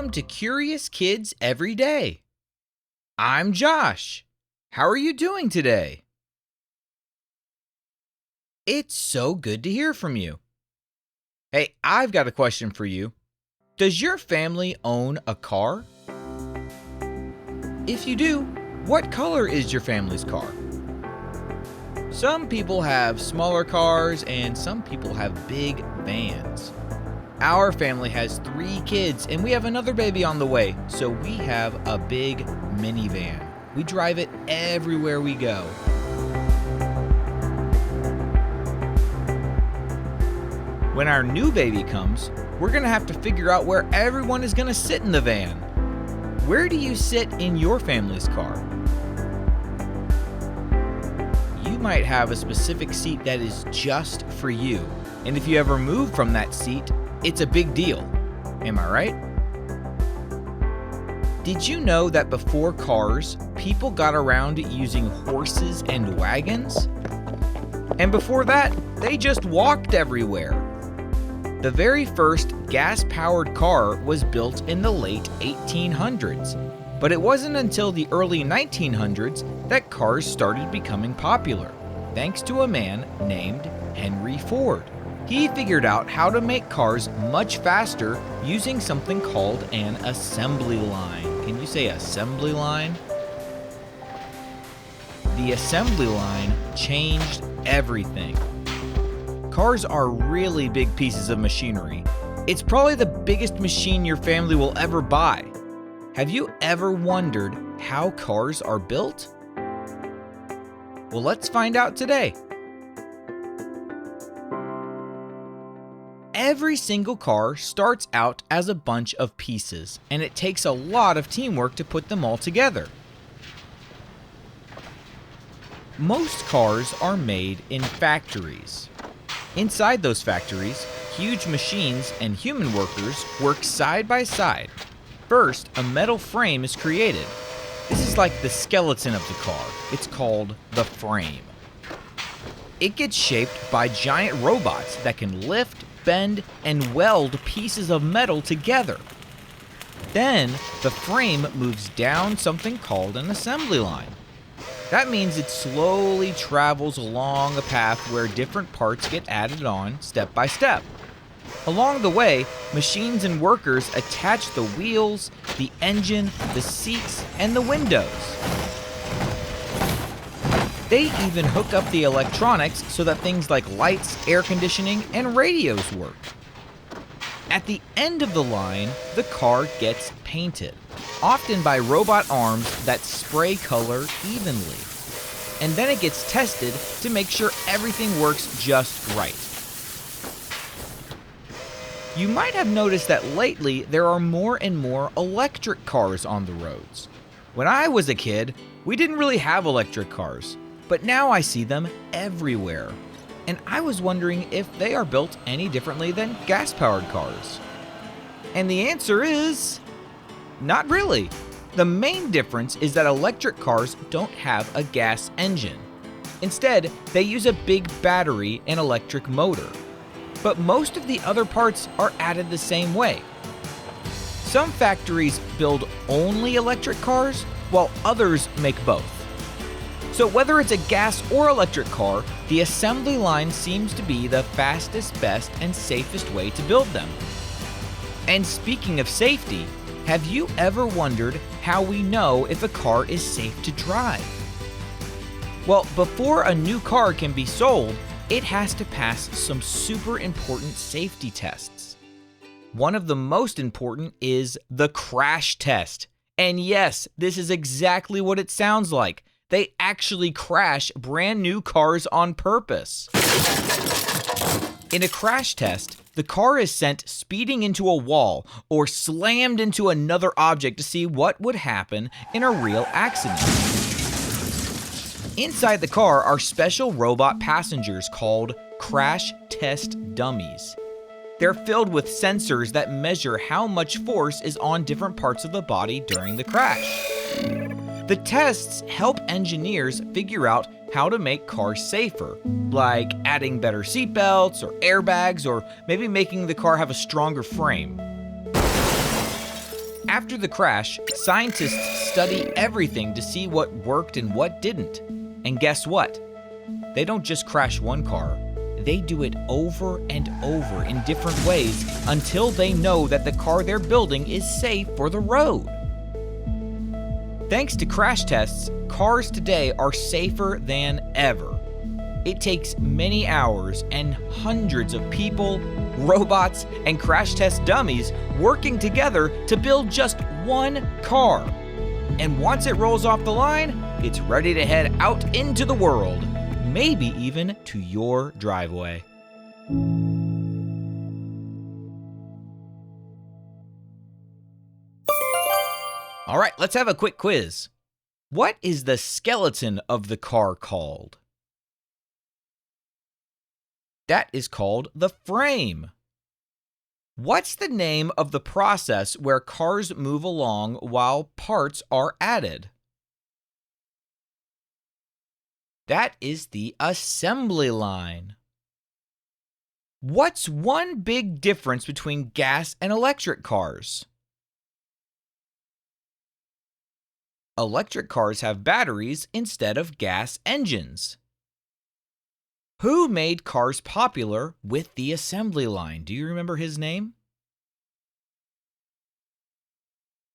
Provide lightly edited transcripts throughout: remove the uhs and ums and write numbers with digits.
Welcome to Curious Kids Every Day. I'm Josh. How are you doing today? It's so good to hear from you. Hey, I've got a question for you. Does your family own a car? If you do, what color is your family's car? Some people have smaller cars and some people have big vans. Our family has 3 kids and we have another baby on the way, so we have a big minivan. We drive it everywhere we go. When our new baby comes, we're gonna have to figure out where everyone is gonna sit in the van. Where do you sit in your family's car? You might have a specific seat that is just for you, and if you ever move from that seat, it's a big deal. Am I right? Did you know that before cars, people got around using horses and wagons? And before that, they just walked everywhere. The very first gas-powered car was built in the late 1800s, but it wasn't until the early 1900s that cars started becoming popular, thanks to a man named Henry Ford. He figured out how to make cars much faster using something called an assembly line. Can you say assembly line? The assembly line changed everything. Cars are really big pieces of machinery. It's probably the biggest machine your family will ever buy. Have you ever wondered how cars are built? Well, let's find out today. Every single car starts out as a bunch of pieces, and it takes a lot of teamwork to put them all together. Most cars are made in factories. Inside those factories, huge machines and human workers work side by side. First, a metal frame is created. This is like the skeleton of the car. It's called the frame. It gets shaped by giant robots that can lift, bend, and weld pieces of metal together. Then, the frame moves down something called an assembly line. That means it slowly travels along a path where different parts get added on step by step. Along the way, machines and workers attach the wheels, the engine, the seats, and the windows. They even hook up the electronics so that things like lights, air conditioning, and radios work. At the end of the line, the car gets painted, often by robot arms that spray color evenly. And then it gets tested to make sure everything works just right. You might have noticed that lately there are more and more electric cars on the roads. When I was a kid, we didn't really have electric cars, but now I see them everywhere. And I was wondering if they are built any differently than gas-powered cars. And the answer is not really. The main difference is that electric cars don't have a gas engine. Instead, they use a big battery and electric motor. But most of the other parts are added the same way. Some factories build only electric cars, while others make both. So whether it's a gas or electric car, the assembly line seems to be the fastest, best, and safest way to build them. And speaking of safety, have you ever wondered how we know if a car is safe to drive? Well, before a new car can be sold, it has to pass some super important safety tests. One of the most important is the crash test. And yes, this is exactly what it sounds like. They actually crash brand new cars on purpose. In a crash test, the car is sent speeding into a wall or slammed into another object to see what would happen in a real accident. Inside the car are special robot passengers called crash test dummies. They're filled with sensors that measure how much force is on different parts of the body during the crash. The tests help engineers figure out how to make cars safer, like adding better seatbelts or airbags, or maybe making the car have a stronger frame. After the crash, scientists study everything to see what worked and what didn't. And guess what? They don't just crash one car. They do it over and over in different ways until they know that the car they're building is safe for the road. Thanks to crash tests, cars today are safer than ever. It takes many hours and hundreds of people, robots, and crash test dummies working together to build just one car. And once it rolls off the line, it's ready to head out into the world, maybe even to your driveway. All right, let's have a quick quiz. What is the skeleton of the car called? That is called the frame. What's the name of the process where cars move along while parts are added? That is the assembly line. What's one big difference between gas and electric cars? Electric cars have batteries instead of gas engines. Who made cars popular with the assembly line? Do you remember his name?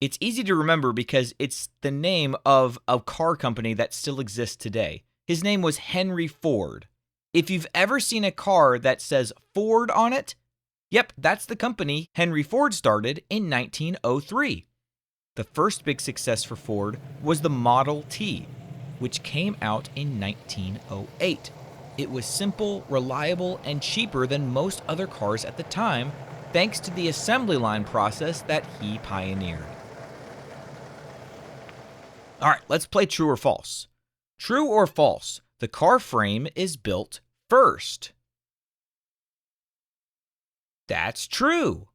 It's easy to remember because it's the name of a car company that still exists today. His name was Henry Ford. If you've ever seen a car that says Ford on it, yep, that's the company Henry Ford started in 1903. The first big success for Ford was the Model T, which came out in 1908. It was simple, reliable, and cheaper than most other cars at the time, thanks to the assembly line process that he pioneered. All right, let's play true or false. True or false, the car frame is built first. That's true.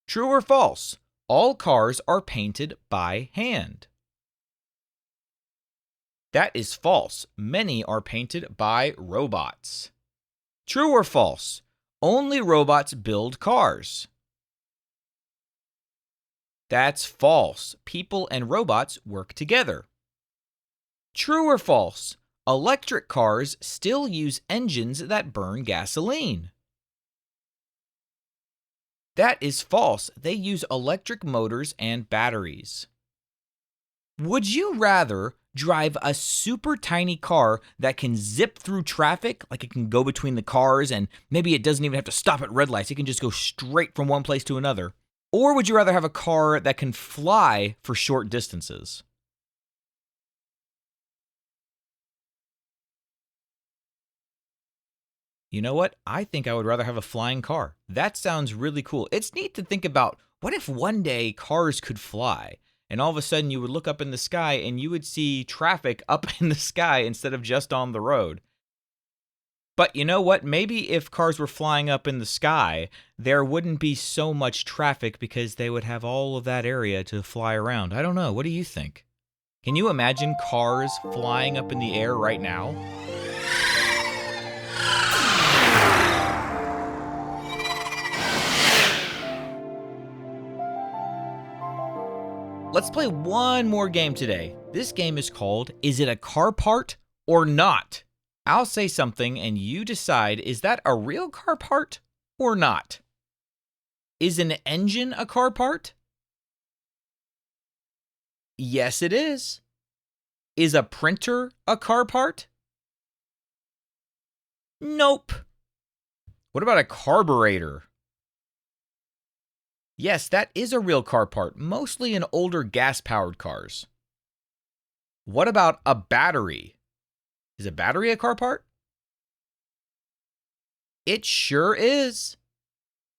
True or false, all cars are painted by hand. That is false. Many are painted by robots. True or false? Only robots build cars. That's false. People and robots work together. True or false? Electric cars still use engines that burn gasoline. That is false. They use electric motors and batteries. Would you rather drive a super tiny car that can zip through traffic, like it can go between the cars and maybe it doesn't even have to stop at red lights, it can just go straight from one place to another? Or would you rather have a car that can fly for short distances? You know what? I think I would rather have a flying car. That sounds really cool. It's neat to think about, what if one day cars could fly? And all of a sudden you would look up in the sky and you would see traffic up in the sky instead of just on the road. But you know what? Maybe if cars were flying up in the sky, there wouldn't be so much traffic because they would have all of that area to fly around. I don't know. What do you think? Can you imagine cars flying up in the air right now? Let's play one more game today. This game is called, Is It a Car Part or Not? I'll say something and you decide, is that a real car part or not? Is an engine a car part? Yes, it is. Is a printer a car part? Nope. What about a carburetor? Yes, that is a real car part, mostly in older gas-powered cars. What about a battery? Is a battery a car part? It sure is.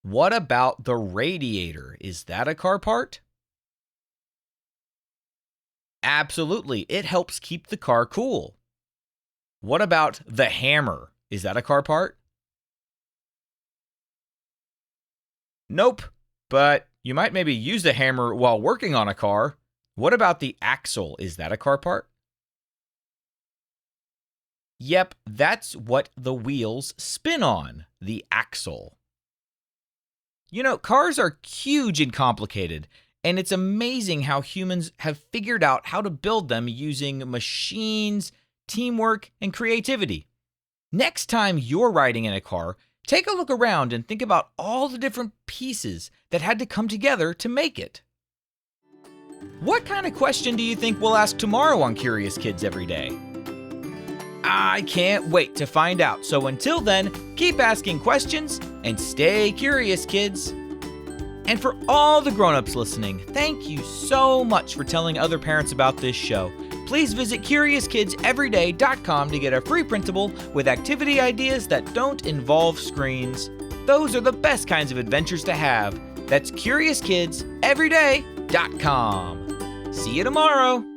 What about the radiator? Is that a car part? Absolutely. It helps keep the car cool. What about the hammer? Is that a car part? Nope. But you might maybe use the hammer while working on a car. What about the axle? Is that a car part? Yep, that's what the wheels spin on, the axle. You know, cars are huge and complicated, And it's amazing how humans have figured out how to build them using machines, teamwork, and creativity. Next time you're riding in a car, take a look around and think about all the different pieces that had to come together to make it. What kind of question do you think we'll ask tomorrow on Curious Kids Every Day? I can't wait to find out. So until then, keep asking questions and stay curious, kids. And for all the grown-ups listening, thank you so much for telling other parents about this show. Please visit CuriousKidsEveryday.com to get a free printable with activity ideas that don't involve screens. Those are the best kinds of adventures to have. That's CuriousKidsEveryday.com. See you tomorrow.